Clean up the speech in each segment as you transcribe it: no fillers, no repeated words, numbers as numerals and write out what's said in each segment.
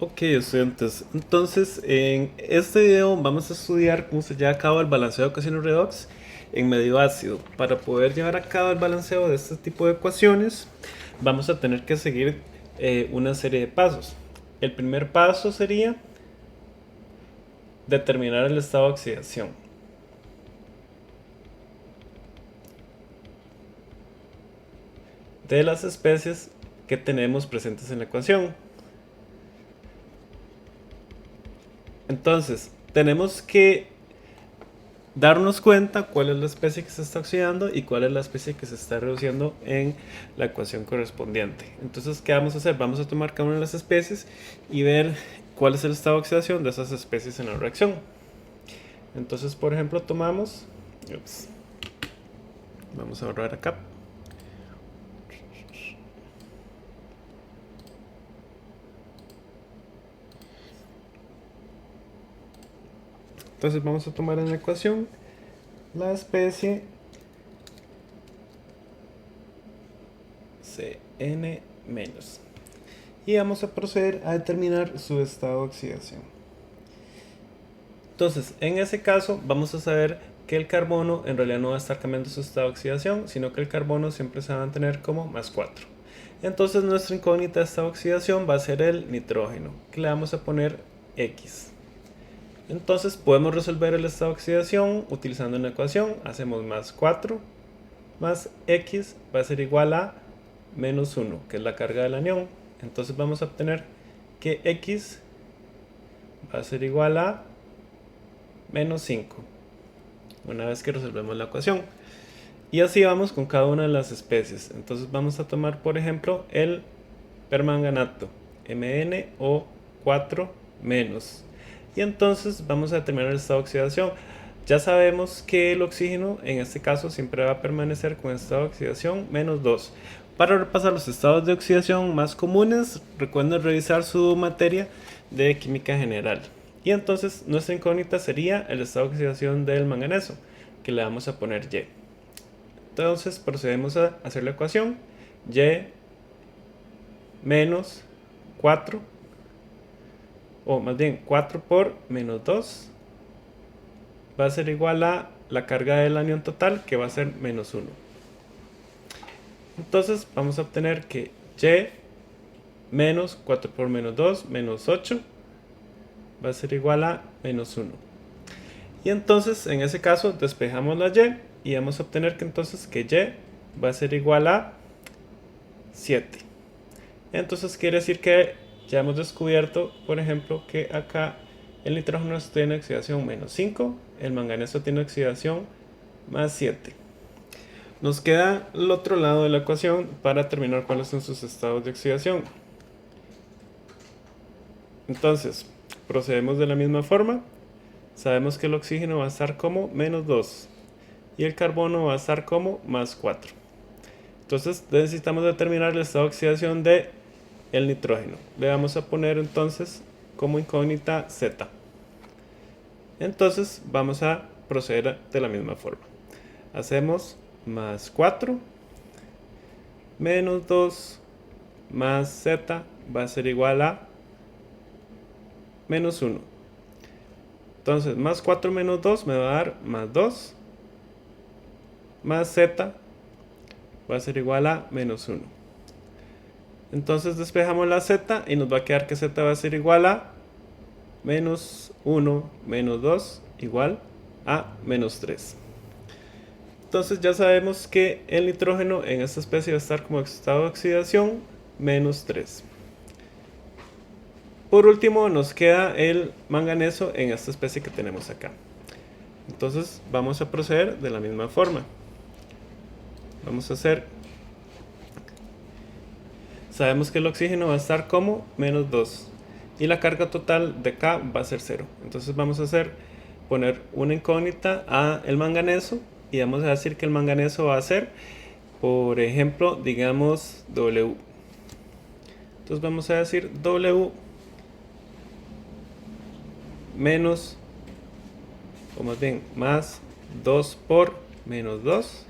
Ok, estudiantes. Entonces, en este video vamos a estudiar cómo se lleva a cabo el balanceo de ecuaciones redox en medio ácido. Para poder llevar a cabo el balanceo de este tipo de ecuaciones, vamos a tener que seguir una serie de pasos. El primer paso sería determinar el estado de oxidación de las especies que tenemos presentes en la ecuación. Entonces, tenemos que darnos cuenta cuál es la especie que se está oxidando y cuál es la especie que se está reduciendo en la ecuación correspondiente. Entonces, ¿qué vamos a hacer? Vamos a tomar cada una de las especies y ver cuál es el estado de oxidación de esas especies en la reacción. Entonces, por ejemplo, tomamos, vamos a borrar acá. Entonces vamos a tomar en la ecuación la especie CN-, y vamos a proceder a determinar su estado de oxidación. Entonces, en ese caso vamos a saber que el carbono en realidad no va a estar cambiando su estado de oxidación, sino que el carbono siempre se va a mantener como más 4. Entonces nuestra incógnita de estado de oxidación va a ser el nitrógeno, que le vamos a poner X. Entonces podemos resolver el estado de oxidación utilizando una ecuación. Hacemos más 4 más X va a ser igual a menos 1, que es la carga del anión. Entonces vamos a obtener que X va a ser igual a menos 5 una vez que resolvemos la ecuación. Y así vamos con cada una de las especies. Entonces vamos a tomar, por ejemplo, el permanganato, MnO4-. Y entonces vamos a determinar el estado de oxidación. Ya sabemos que el oxígeno en este caso siempre va a permanecer con el estado de oxidación menos 2. Para repasar los estados de oxidación más comunes, recuerden revisar su materia de química general. Y entonces nuestra incógnita sería el estado de oxidación del manganeso, que le vamos a poner Y. Entonces procedemos a hacer la ecuación. Y menos 4, o más bien 4 por menos 2, va a ser igual a la carga del anión total, que va a ser menos 1. Entonces vamos a obtener que Y menos 4 por menos 2, menos 8, va a ser igual a menos 1. Y entonces en ese caso despejamos la Y vamos a obtener que entonces que Y va a ser igual a 7. Entonces quiere decir que ya hemos descubierto, por ejemplo, que acá el nitrógeno tiene oxidación menos 5, el manganeso tiene oxidación más 7. Nos queda el otro lado de la ecuación para determinar cuáles son sus estados de oxidación. Entonces, procedemos de la misma forma. Sabemos que el oxígeno va a estar como menos 2 y el carbono va a estar como más 4. Entonces necesitamos determinar el estado de oxidación de el nitrógeno. Le vamos a poner entonces como incógnita Z. Entonces vamos a proceder de la misma forma. Hacemos más 4 menos 2 más Z va a ser igual a menos 1. Entonces más 4 menos 2 me va a dar más 2 más Z va a ser igual a menos 1. Entonces despejamos la Z y nos va a quedar que Z va a ser igual a menos 1 menos 2 igual a menos 3. Entonces ya sabemos que el nitrógeno en esta especie va a estar como estado de oxidación menos 3. Por último nos queda el manganeso en esta especie que tenemos acá. Entonces vamos a proceder de la misma forma. Vamos a hacer, sabemos que el oxígeno va a estar como menos 2 y la carga total de acá va a ser 0. Entonces vamos a hacer, poner una incógnita a el manganeso y vamos a decir que el manganeso va a ser, por ejemplo, digamos W. Entonces vamos a decir W menos, o más bien más 2 por menos 2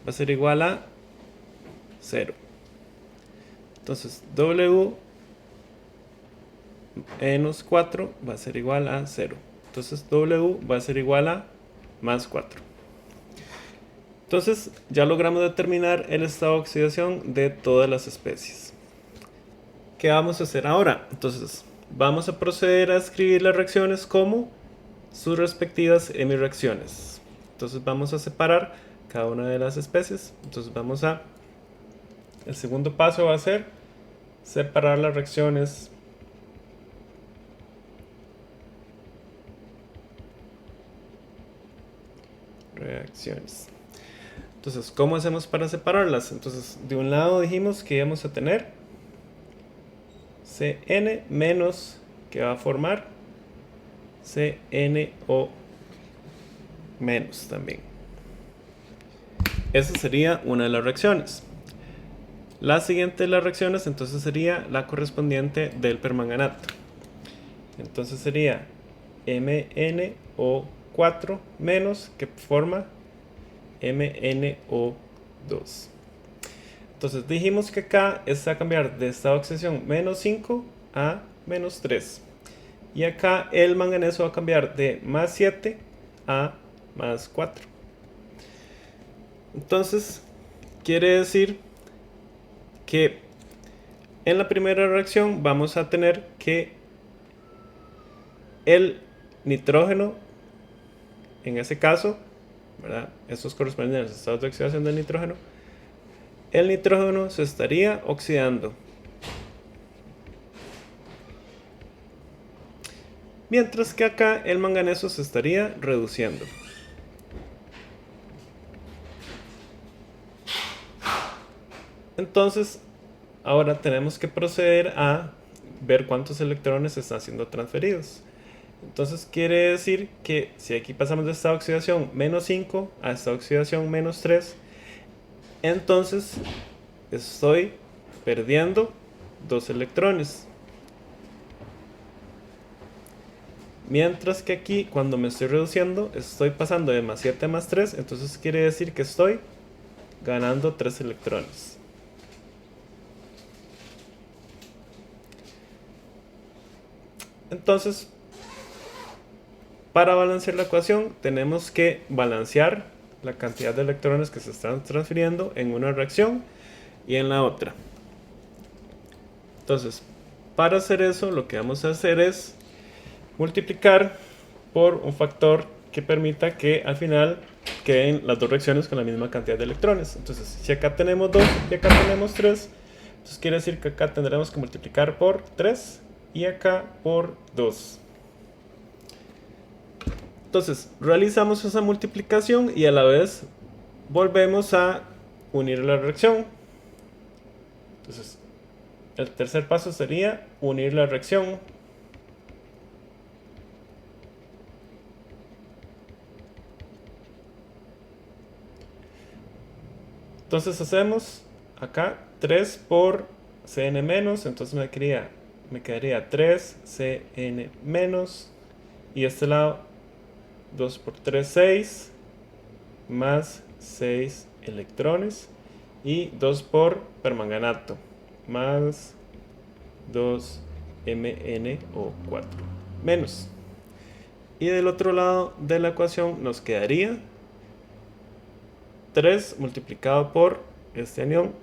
va a ser igual a 0. Entonces W menos 4 va a ser igual a 0. Entonces W va a ser igual a más 4. Entonces ya logramos determinar el estado de oxidación de todas las especies. ¿Qué vamos a hacer ahora? Entonces vamos a proceder a escribir las reacciones como sus respectivas hemireacciones. Entonces vamos a separar cada una de las especies. Entonces el segundo paso va a ser separar las reacciones Entonces, ¿cómo hacemos para separarlas? Entonces, de un lado dijimos que íbamos a tener CN menos, que va a formar CNO menos también. Esa sería una de las reacciones. La siguiente de las reacciones entonces sería la correspondiente del permanganato. Entonces sería MnO4 menos, que forma MnO2. Entonces dijimos que acá está a cambiar de estado de oxidación menos 5 a menos 3. Y acá el manganeso va a cambiar de más 7 a más 4. Entonces quiere decir que en la primera reacción vamos a tener que el nitrógeno, en ese caso, ¿verdad? Estos corresponden a los estados de oxidación del nitrógeno. El nitrógeno se estaría oxidando, mientras que acá el manganeso se estaría reduciendo. Entonces, ahora tenemos que proceder a ver cuántos electrones están siendo transferidos. Entonces quiere decir que si aquí pasamos de estado de oxidación menos 5 a estado de oxidación menos 3, entonces estoy perdiendo 2 electrones. Mientras que aquí, cuando me estoy reduciendo, estoy pasando de más 7 a más 3, entonces quiere decir que estoy ganando 3 electrones. Entonces, para balancear la ecuación, tenemos que balancear la cantidad de electrones que se están transfiriendo en una reacción y en la otra. Entonces, para hacer eso, lo que vamos a hacer es multiplicar por un factor que permita que al final queden las dos reacciones con la misma cantidad de electrones. Entonces, si acá tenemos 2 y acá tenemos 3, entonces quiere decir que acá tendremos que multiplicar por 3 y acá por 2. Entonces, realizamos esa multiplicación y a la vez volvemos a unir la reacción. Entonces, el tercer paso sería unir la reacción. Entonces hacemos acá 3 por Cn menos, entonces me quedaría 3 Cn menos, y este lado 2 por 3, 6, más 6 electrones, y 2 por permanganato, más 2 MnO4 menos. Y del otro lado de la ecuación nos quedaría 3 multiplicado por este anión.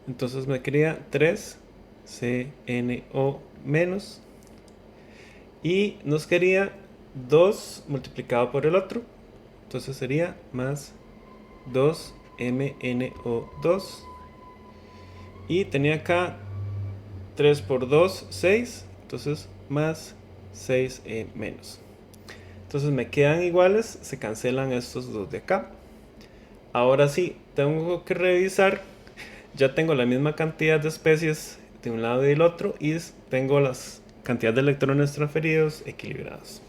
Entonces me quedaría 3 CNO menos. Y nos quedaría 2 multiplicado por el otro. Entonces sería más 2 MnO2. Y tenía acá 3 por 2, 6. Entonces más 6 menos. Entonces me quedan iguales, se cancelan estos dos de acá. Ahora sí, tengo que revisar. Ya tengo la misma cantidad de especies de un lado y del otro, y tengo las cantidades de electrones transferidos equilibrados.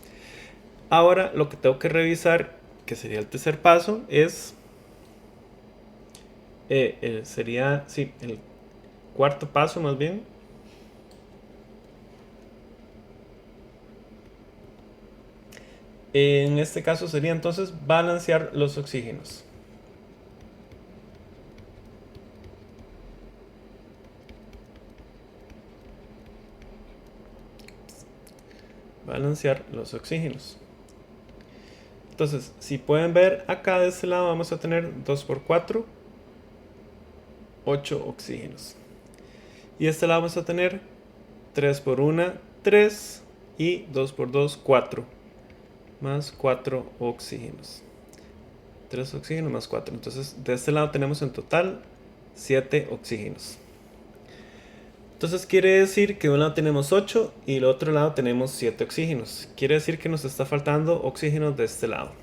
Ahora lo que tengo que revisar, que sería el tercer paso, es sería el cuarto paso más bien. En este caso sería entonces balancear los oxígenos. balancear los oxígenos. Entonces, si pueden ver acá de este lado vamos a tener 2 por 4, 8 oxígenos. Y de este lado vamos a tener 3 por 1, 3 y 2 por 2, 4. Más 4 oxígenos. 3 oxígenos más 4. Entonces, de este lado tenemos en total 7 oxígenos. Entonces quiere decir que de un lado tenemos 8 y del otro lado tenemos 7 oxígenos. Quiere decir que nos está faltando oxígenos de este lado.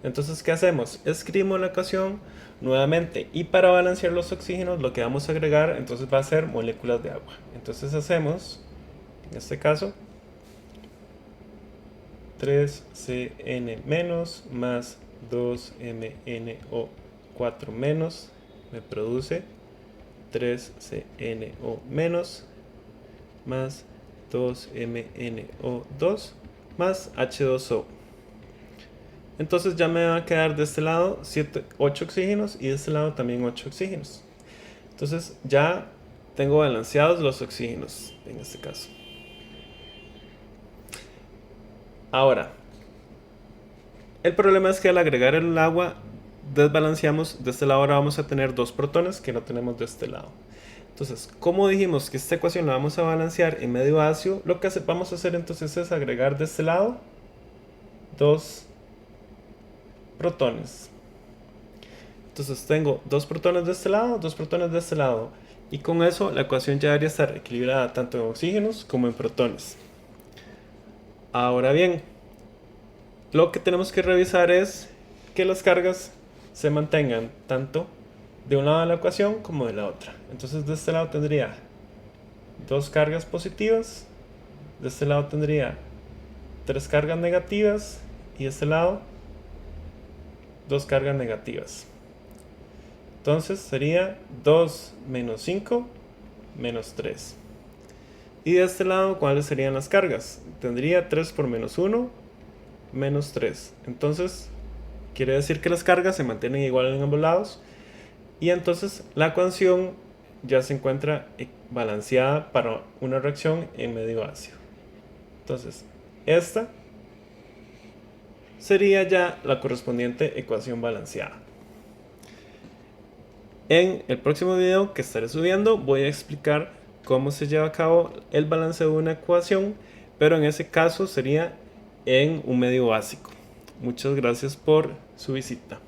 Entonces, ¿qué hacemos? Escribimos la ecuación nuevamente. Y para balancear los oxígenos, lo que vamos a agregar entonces va a ser moléculas de agua. Entonces hacemos, en este caso, 3CN menos más 2MnO4 menos me produce 3CNO menos más 2MnO2 más H2O. Entonces ya me va a quedar de este lado 8 oxígenos y de este lado también 8 oxígenos. Entonces ya tengo balanceados los oxígenos en este caso. Ahora, el problema es que al agregar el agua desbalanceamos. De este lado ahora vamos a tener 2 protones que no tenemos de este lado. Entonces, como dijimos que esta ecuación la vamos a balancear en medio ácido, lo que vamos a hacer entonces es agregar de este lado 2 protones. Entonces tengo 2 protones de este lado, 2 protones de este lado. Y con eso la ecuación ya debería estar equilibrada tanto en oxígenos como en protones. Ahora bien, lo que tenemos que revisar es que las cargas se mantengan tanto de un lado de la ecuación como de la otra. Entonces de este lado tendría 2 cargas positivas, de este lado tendría 3 cargas negativas y de este lado 2 cargas negativas. Entonces sería 2 menos 5 menos 3. Y de este lado, ¿cuáles serían las cargas? Tendría 3 por menos 1 menos 3. Entonces quiere decir que las cargas se mantienen igual en ambos lados. Y entonces la ecuación ya se encuentra balanceada para una reacción en medio ácido. Entonces esta sería ya la correspondiente ecuación balanceada. En el próximo video que estaré subiendo voy a explicar cómo se lleva a cabo el balanceo de una ecuación, pero en ese caso sería en un medio básico. Muchas gracias por su visita.